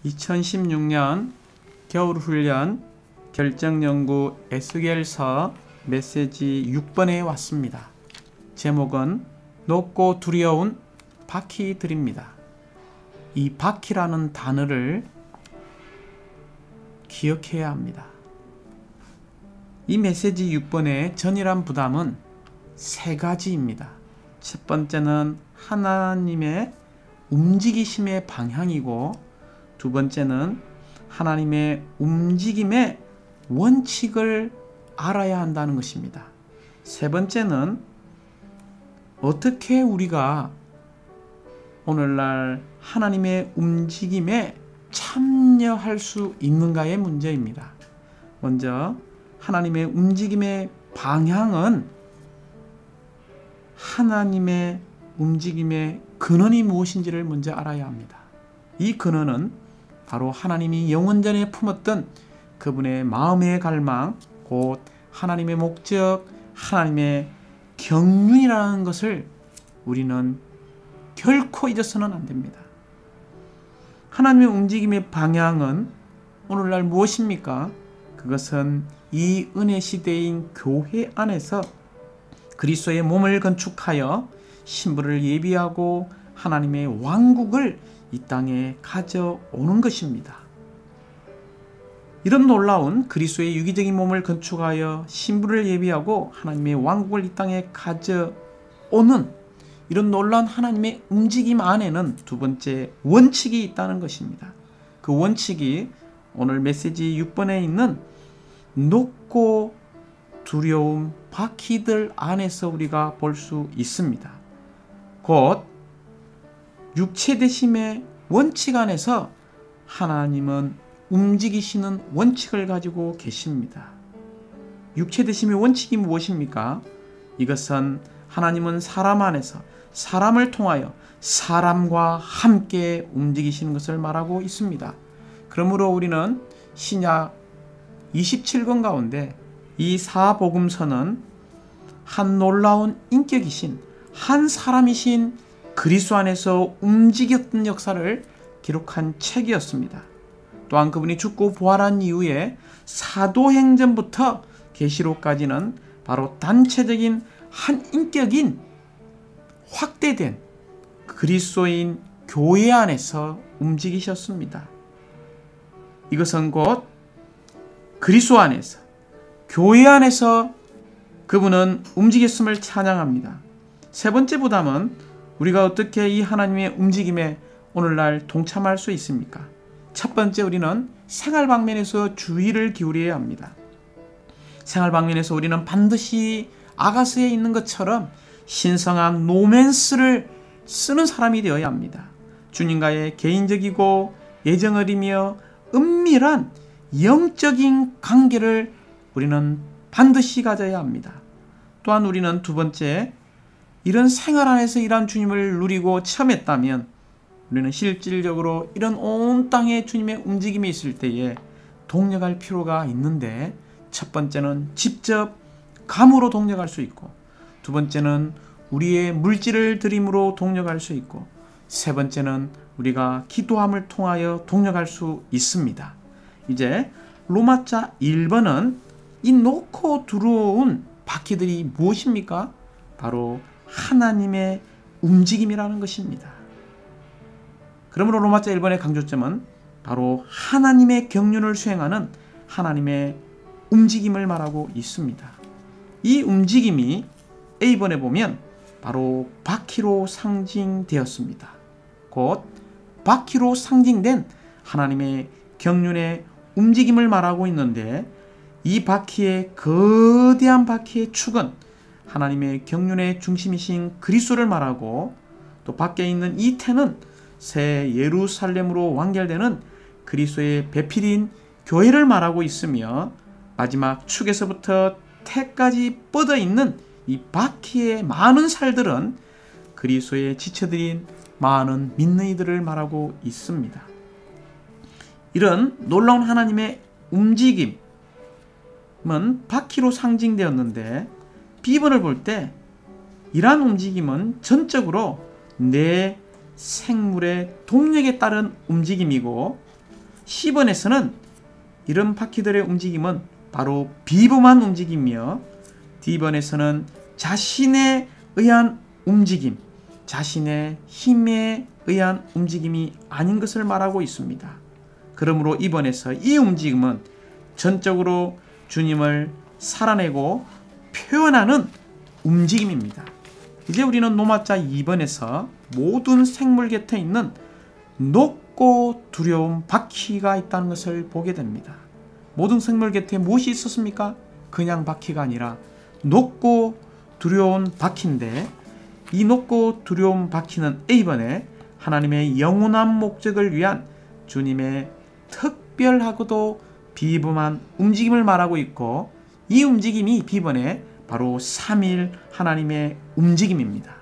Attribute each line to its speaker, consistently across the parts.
Speaker 1: 2016년 겨울훈련 결정연구 에스겔서 메시지 6번에 왔습니다. 제목은 높고 두려운 바퀴들입니다. 이 바퀴라는 단어를 기억해야 합니다. 이 메시지 6번의 전이란 부담은 세 가지입니다. 첫 번째는 하나님의 움직이심의 방향이고, 두 번째는 하나님의 움직임의 원칙을 알아야 한다는 것입니다. 세 번째는 어떻게 우리가 오늘날 하나님의 움직임에 참여할 수 있는가의 문제입니다. 먼저 하나님의 움직임의 방향은 하나님의 움직임의 근원이 무엇인지를 먼저 알아야 합니다. 이 근원은 바로 하나님이 영원전에 품었던 그분의 마음의 갈망, 곧 하나님의 목적, 하나님의 경륜이라는 것을 우리는 결코 잊어서는 안 됩니다. 하나님의 움직임의 방향은 오늘날 무엇입니까? 그것은 이 은혜 시대인 교회 안에서 그리스도의 몸을 건축하여 신부를 예비하고 하나님의 왕국을 이 땅에 가져오는 것입니다. 이런 놀라운 그리스도의 유기적인 몸을 건축하여 신부를 예비하고 하나님의 왕국을 이 땅에 가져오는 이런 놀라운 하나님의 움직임 안에는 두 번째 원칙이 있다는 것입니다. 그 원칙이 오늘 메시지 6번에 있는 높고 두려움 바퀴들 안에서 우리가 볼 수 있습니다. 곧 육체되심의 원칙 안에서 하나님은 움직이시는 원칙을 가지고 계십니다. 육체되심의 원칙이 무엇입니까? 이것은 하나님은 사람 안에서 사람을 통하여 사람과 함께 움직이시는 것을 말하고 있습니다. 그러므로 우리는 신약 27권 가운데 이 사복음서는 한 놀라운 인격이신 한 사람이신 그리스도 안에서 움직였던 역사를 기록한 책이었습니다. 또한 그분이 죽고 부활한 이후에 사도행전부터 계시록까지는 바로 단체적인 한 인격인 확대된 그리스도인 교회 안에서 움직이셨습니다. 이것은 곧 그리스도 안에서 교회 안에서 그분은 움직였음을 찬양합니다. 세 번째 부담은 우리가 어떻게 이 하나님의 움직임에 오늘날 동참할 수 있습니까? 첫 번째, 우리는 생활 방면에서 주의를 기울여야 합니다. 생활 방면에서 우리는 반드시 아가서에 있는 것처럼 신성한 노맨스를 쓰는 사람이 되어야 합니다. 주님과의 개인적이고 애정어리며 은밀한 영적인 관계를 우리는 반드시 가져야 합니다. 또한 우리는 두 번째, 이런 생활 안에서 이런 주님을 누리고 체험했다면 우리는 실질적으로 이런 온 땅에 주님의 움직임이 있을 때에 동력할 필요가 있는데, 첫 번째는 직접 감으로 동력할 수 있고, 두 번째는 우리의 물질을 드림으로 동력할 수 있고, 세 번째는 우리가 기도함을 통하여 동력할 수 있습니다. 이제 로마자 1번은 이 놓고 들어온 바퀴들이 무엇입니까? 바로 하나님의 움직임이라는 것입니다. 그러므로 로마자 1번의 강조점은 바로 하나님의 경륜을 수행하는 하나님의 움직임을 말하고 있습니다. 이 움직임이 A번에 보면 바로 바퀴로 상징되었습니다. 곧 바퀴로 상징된 하나님의 경륜의 움직임을 말하고 있는데, 이 바퀴의 거대한 바퀴의 축은 하나님의 경륜의 중심이신 그리스도를 말하고, 또 밖에 있는 이 태는 새 예루살렘으로 완결되는 그리스도의 배필인 교회를 말하고 있으며, 마지막 축에서부터 태까지 뻗어 있는 이 바퀴의 많은 살들은 그리스도의 지체들인 많은 믿는 이들을 말하고 있습니다. 이런 놀라운 하나님의 움직임은 바퀴로 상징되었는데, B번을 볼 때 이러한 움직임은 전적으로 내 생물의 동력에 따른 움직임이고, C번에서는 이런 바퀴들의 움직임은 바로 비범한 움직임이며 D번에서는 자신에 의한 움직임, 자신의 힘에 의한 움직임이 아닌 것을 말하고 있습니다. 그러므로 이번에서 이 움직임은 전적으로 주님을 살아내고 표현하는 움직임입니다. 이제 우리는 노마자 2번에서 모든 생물 곁에 있는 높고 두려운 바퀴가 있다는 것을 보게 됩니다. 모든 생물 곁에 무엇이 있었습니까? 그냥 바퀴가 아니라 높고 두려운 바퀴인데, 이 높고 두려운 바퀴는 A번에 하나님의 영원한 목적을 위한 주님의 특별하고도 비범한 움직임을 말하고 있고, 이 움직임이 B번에 바로 3일 하나님의 움직임입니다.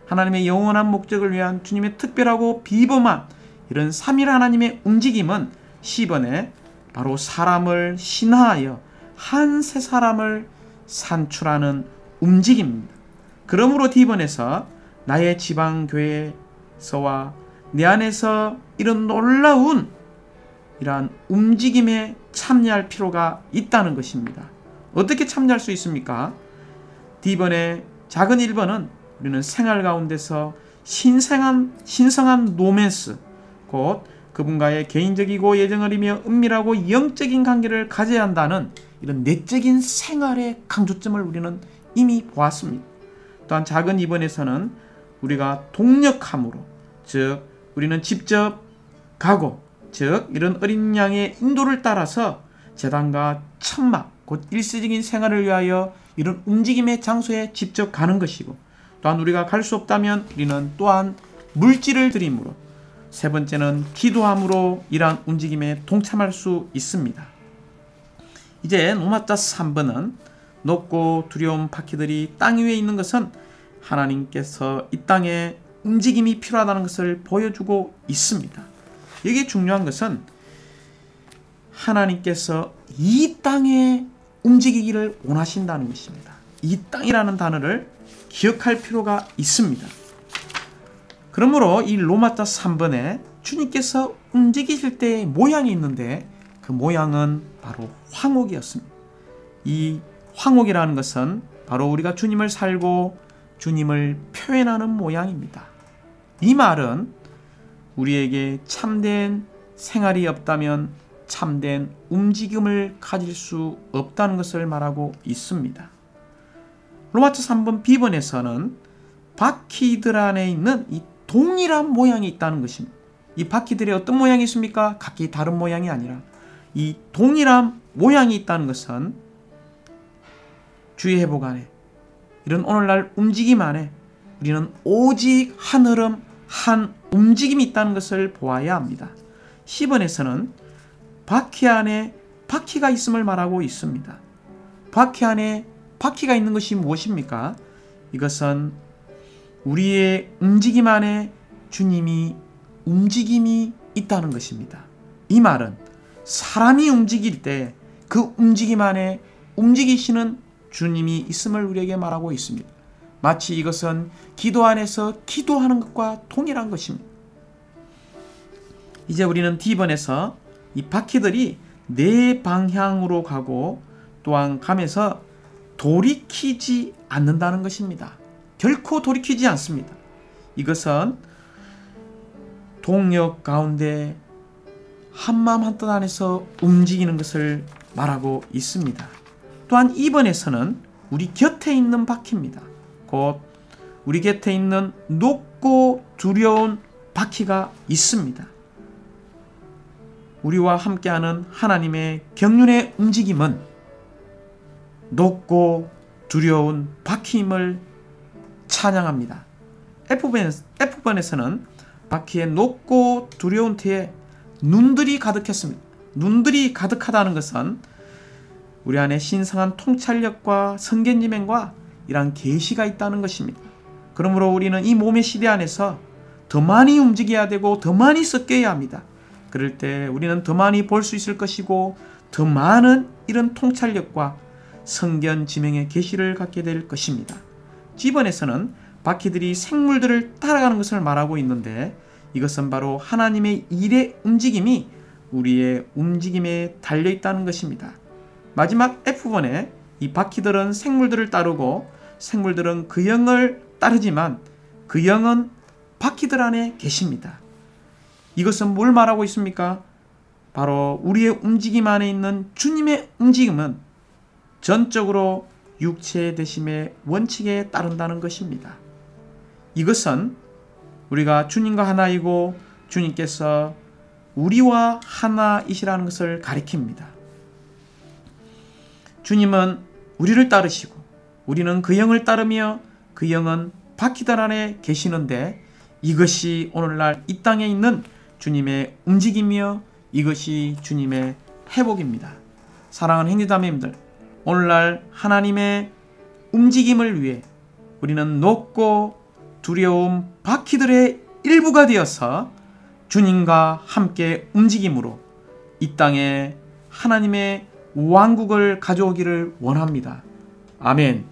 Speaker 1: 하나님의 영원한 목적을 위한 주님의 특별하고 비범한 이런 3일 하나님의 움직임은 C번에 바로 사람을 신화하여 한 새 사람을 산출하는 움직임입니다. 그러므로 D번에서 나의 지방교회에서와 내 안에서 이런 놀라운 이러한 움직임에 참여할 필요가 있다는 것입니다. 어떻게 참여할 수 있습니까? D번의 작은 1번은 우리는 생활 가운데서 신성한 노멘스, 곧 그분과의 개인적이고 예정어리며 은밀하고 영적인 관계를 가져야 한다는 이런 내적인 생활의 강조점을 우리는 이미 보았습니다. 또한 작은 2번에서는 우리가 동력함으로, 즉 우리는 직접 가고, 즉 이런 어린 양의 인도를 따라서 제단과 천막, 곧 일시적인 생활을 위하여 이런 움직임의 장소에 직접 가는 것이고, 또한 우리가 갈 수 없다면 우리는 또한 물질을 드림으로, 세 번째는 기도함으로 이러한 움직임에 동참할 수 있습니다. 이제 노마자 3번은 높고 두려운 바퀴들이 땅 위에 있는 것은 하나님께서 이 땅에 움직임이 필요하다는 것을 보여주고 있습니다. 여기에 중요한 것은 하나님께서 이 땅에 움직이기를 원하신다는 것입니다. 이 땅이라는 단어를 기억할 필요가 있습니다. 그러므로 이 로마자 3번에 주님께서 움직이실 때의 모양이 있는데, 그 모양은 바로 황옥이었습니다. 이 황옥이라는 것은 바로 우리가 주님을 살고 주님을 표현하는 모양입니다. 이 말은 우리에게 참된 생활이 없다면 참된 움직임을 가질 수 없다는 것을 말하고 있습니다. 로마자 3번 B번에서는 바퀴들 안에 있는 이 동일한 모양이 있다는 것입니다. 이 바퀴들의 어떤 모양이 있습니까? 각기 다른 모양이 아니라 이 동일한 모양이 있다는 것은 주의 회복 안에, 이런 오늘날 움직임 안에 우리는 오직 한 흐름, 한 움직임이 있다는 것을 보아야 합니다. 10번에서는 바퀴 안에 바퀴가 있음을 말하고 있습니다. 바퀴 안에 바퀴가 있는 것이 무엇입니까? 이것은 우리의 움직임 안에 주님이 움직임이 있다는 것입니다. 이 말은 사람이 움직일 때 그 움직임 안에 움직이시는 주님이 있음을 우리에게 말하고 있습니다. 마치 이것은 기도 안에서 기도하는 것과 동일한 것입니다. 이제 우리는 D번에서 이 바퀴들이 네 방향으로 가고 또한 가면서 돌이키지 않는다는 것입니다. 결코 돌이키지 않습니다. 이것은 동력 가운데 한마음 한뜻 안에서 움직이는 것을 말하고 있습니다. 또한 2번에서는 우리 곁에 있는 바퀴입니다. 곧 우리 곁에 있는 높고 두려운 바퀴가 있습니다. 우리와 함께하는 하나님의 경륜의 움직임은 높고 두려운 바퀴임을 찬양합니다. F번에서는 바퀴의 높고 두려운 태에 눈들이 가득했습니다. 눈들이 가득하다는 것은 우리 안에 신성한 통찰력과 성견지명과 이러한 계시가 있다는 것입니다. 그러므로 우리는 이 몸의 시대 안에서 더 많이 움직여야 되고 더 많이 섞여야 합니다. 그럴 때 우리는 더 많이 볼 수 있을 것이고 더 많은 이런 통찰력과 성견지명의 계시를 갖게 될 것입니다. G번에서는 바퀴들이 생물들을 따라가는 것을 말하고 있는데, 이것은 바로 하나님의 일의 움직임이 우리의 움직임에 달려 있다는 것입니다. 마지막 F번에 이 바퀴들은 생물들을 따르고 생물들은 그 영을 따르지만 그 영은 바퀴들 안에 계십니다. 이것은 뭘 말하고 있습니까? 바로 우리의 움직임 안에 있는 주님의 움직임은 전적으로 육체 대심의 원칙에 따른다는 것입니다. 이것은 우리가 주님과 하나이고 주님께서 우리와 하나이시라는 것을 가리킵니다. 주님은 우리를 따르시고 우리는 그 영을 따르며 그 영은 바퀴들 안에 계시는데 이것이 오늘날 이 땅에 있는 주님의 움직임이며 이것이 주님의 회복입니다. 사랑하는 형제자매님들, 오늘날 하나님의 움직임을 위해 우리는 높고 두려움 바퀴들의 일부가 되어서 주님과 함께 움직임으로 이 땅에 하나님의 왕국을 가져오기를 원합니다. 아멘.